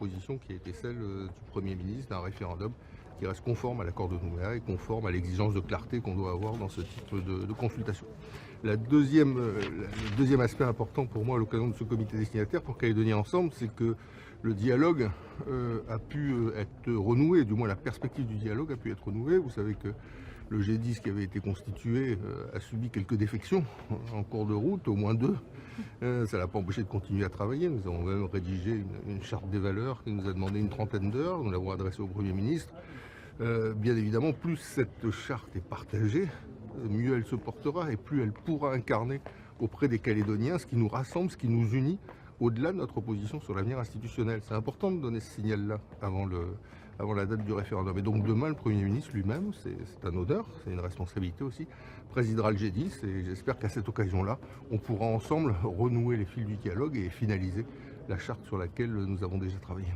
position qui a été celle du Premier ministre d'un référendum qui reste conforme à l'accord de Nouméa et conforme à l'exigence de clarté qu'on doit avoir dans ce type de consultation. Le deuxième aspect important pour moi à l'occasion de ce comité des signataires pour Calédonie Ensemble, c'est que le dialogue a pu être renoué, du moins la perspective du dialogue a pu être renouée. Vous savez que le G10 qui avait été constitué a subi quelques défections en cours de route, au moins deux. Ça l'a pas empêché de continuer à travailler. Nous avons même rédigé une charte des valeurs qui nous a demandé une trentaine d'heures. Nous l'avons adressée au Premier ministre. Bien évidemment, plus cette charte est partagée, mieux elle se portera et plus elle pourra incarner auprès des Calédoniens ce qui nous rassemble, ce qui nous unit, au-delà de notre position sur l'avenir institutionnel. C'est important de donner ce signal-là avant la date du référendum. Et donc demain, le Premier ministre lui-même, c'est un honneur, c'est une responsabilité aussi, présidera le G10 et j'espère qu'à cette occasion-là, on pourra ensemble renouer les fils du dialogue et finaliser la charte sur laquelle nous avons déjà travaillé.